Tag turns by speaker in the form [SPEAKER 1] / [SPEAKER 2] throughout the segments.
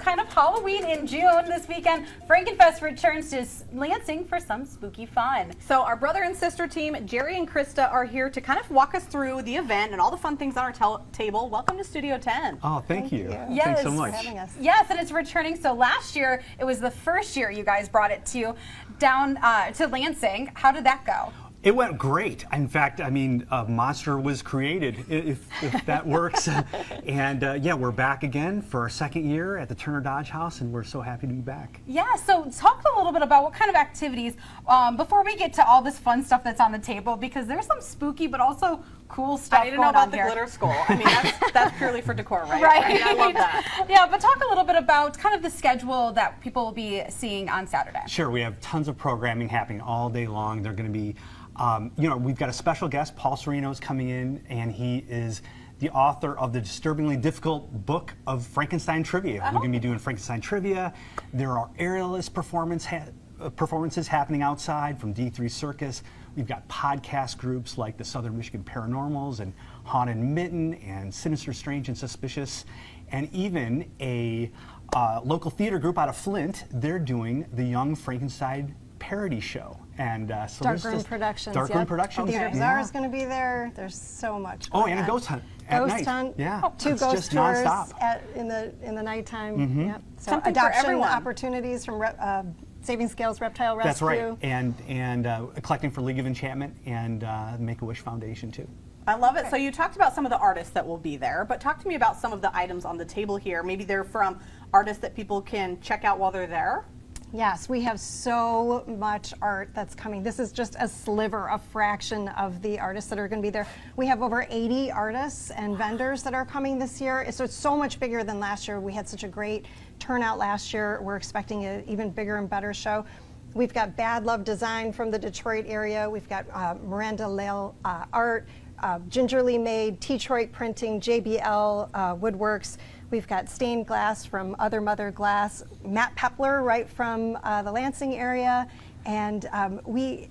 [SPEAKER 1] kind of Halloween in June this weekend. FrankenFest returns to Lansing for some spooky fun.
[SPEAKER 2] So our brother and sister team, Jerry and Krista, are here to kind of walk us through the event and all the fun things on our table. Welcome to Studio 10.
[SPEAKER 3] Oh, thank you.
[SPEAKER 1] Yes.
[SPEAKER 3] Thanks so much.
[SPEAKER 1] For having us. Yes, and it's returning. So last year, it was the first year you guys brought it down to Lansing. How did that go?
[SPEAKER 3] It went great. In fact, I mean, a monster was created, if that works. And yeah, we're back again for our second year at the Turner Dodge House, and we're so happy to be back.
[SPEAKER 1] Yeah, so talk a little bit about what kind of activities, before we get to all this fun stuff that's on the table, because there's some spooky but also cool stuff
[SPEAKER 2] I didn't know about the glitter skull. I mean, that's purely for decor, right?
[SPEAKER 1] Right.
[SPEAKER 2] I love that.
[SPEAKER 1] Yeah, but talk a little bit about kind of the schedule that people will be seeing on Saturday.
[SPEAKER 3] Sure, we have tons of programming happening all day long. They're going to be you know, we've got a special guest, Paul Sereno's coming in, and he is the author of the disturbingly difficult book of Frankenstein trivia. We're going to be doing Frankenstein trivia. There are aerialist performances happening outside from D3 Circus. We've got podcast groups like the Southern Michigan Paranormals and Haunted Mitten and Sinister, Strange, and Suspicious, and even a local theater group out of Flint. They're doing the Young Frankenstein parody show. And so
[SPEAKER 4] Darkroom Productions.
[SPEAKER 3] Darkroom Productions.
[SPEAKER 4] Theater Bazaar is going to be there. There's so much.
[SPEAKER 3] Oh, and a ghost hunt at night.
[SPEAKER 4] Ghost hunt.
[SPEAKER 3] Yeah.
[SPEAKER 4] Two
[SPEAKER 3] it's
[SPEAKER 4] ghost
[SPEAKER 3] just
[SPEAKER 4] tours
[SPEAKER 3] nonstop.
[SPEAKER 4] in the nighttime. Yep. So
[SPEAKER 2] Something for
[SPEAKER 4] adoption
[SPEAKER 2] everyone.
[SPEAKER 4] opportunities from Saving Scales Reptile Rescue.
[SPEAKER 3] That's right. And collecting for League of Enchantment and Make-A-Wish Foundation too.
[SPEAKER 2] I love it. So you talked about some of the artists that will be there, but talk to me about some of the items on the table here. Maybe they're from artists that people can check out while they're there.
[SPEAKER 4] Yes, we have so much art that's coming. This is just a sliver, a fraction of the artists that are going to be there. We have over 80 artists and vendors that are coming this year. So it's so much bigger than last year. We had such a great turnout last year. We're expecting an even bigger and better show. We've got Bad Love Design from the Detroit area. We've got Miranda Lale Art, Gingerly Made, Detroit Printing, JBL Woodworks. We've got Stained Glass from Other Mother Glass, Matt Pepler right from the Lansing area, and we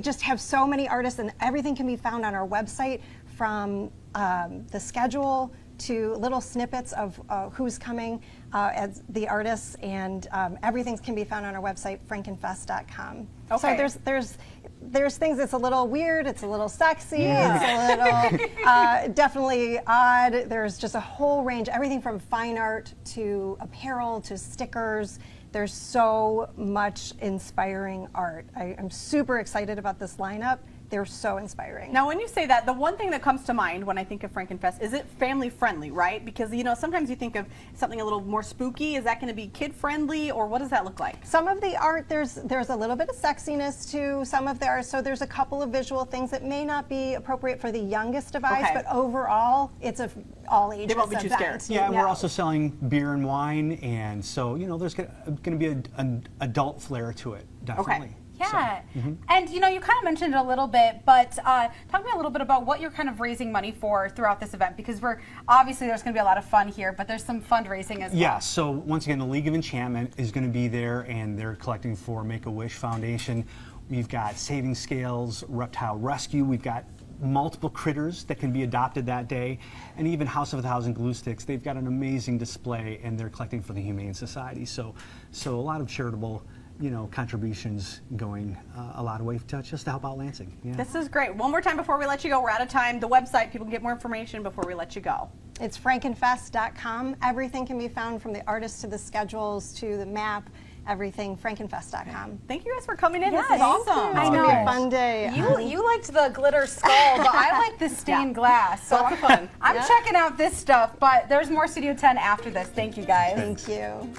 [SPEAKER 4] just have so many artists, and everything can be found on our website, from the schedule to little snippets of who's coming as the artists, and everything can be found on our website, FrankenFest.com.
[SPEAKER 2] Okay.
[SPEAKER 4] So there's things that's a little weird, it's a little sexy, it's a little definitely odd. There's just a whole range, everything from fine art to apparel to stickers. There's so much inspiring art. I'm super excited about this lineup. They're so inspiring.
[SPEAKER 2] Now, when you say that, the one thing that comes to mind when I think of FrankenFest is it family friendly, right? Because, you know, sometimes you think of something a little more spooky. Is that going to be kid friendly, or what does that look like?
[SPEAKER 4] Some of the art, there's a little bit of sexiness to some of the art, so there's a couple of visual things that may not be appropriate for the youngest device,
[SPEAKER 2] Okay.
[SPEAKER 4] but overall, it's a all ages
[SPEAKER 2] They won't be too
[SPEAKER 4] event.
[SPEAKER 2] scared.
[SPEAKER 3] Yeah, and we're also selling beer and wine, and so, you know, there's going to be an adult flair to it, definitely.
[SPEAKER 2] Okay.
[SPEAKER 1] Yeah, and you know, you kind of mentioned it a little bit, but talk to me a little bit about what you're kind of raising money for throughout this event, because obviously there's going to be a lot of fun here, but there's some fundraising as well.
[SPEAKER 3] Yeah, so once again, the League of Enchantment is going to be there, and they're collecting for Make-A-Wish Foundation. We've got Saving Scales Reptile Rescue. We've got multiple critters that can be adopted that day, and even House of a Thousand Glue Sticks. They've got an amazing display, and they're collecting for the Humane Society. So a lot of charitable, you know, contributions going a lot of way just to help out Lansing. Yeah.
[SPEAKER 2] This is great. One more time before we let you go. We're out of time. The website, people can get more information before we let you go.
[SPEAKER 4] It's FrankenFest.com. Everything can be found, from the artists to the schedules to the map, everything, FrankenFest.com.
[SPEAKER 2] Thank you guys for coming in.
[SPEAKER 1] Yes,
[SPEAKER 2] This is awesome.
[SPEAKER 4] It's going to be a fun day.
[SPEAKER 1] You liked the glitter skull, but I like the stained glass. So
[SPEAKER 2] Lots of fun.
[SPEAKER 1] I'm checking out this stuff, but there's more Studio 10 after this. Thank you, guys.
[SPEAKER 4] Thank you.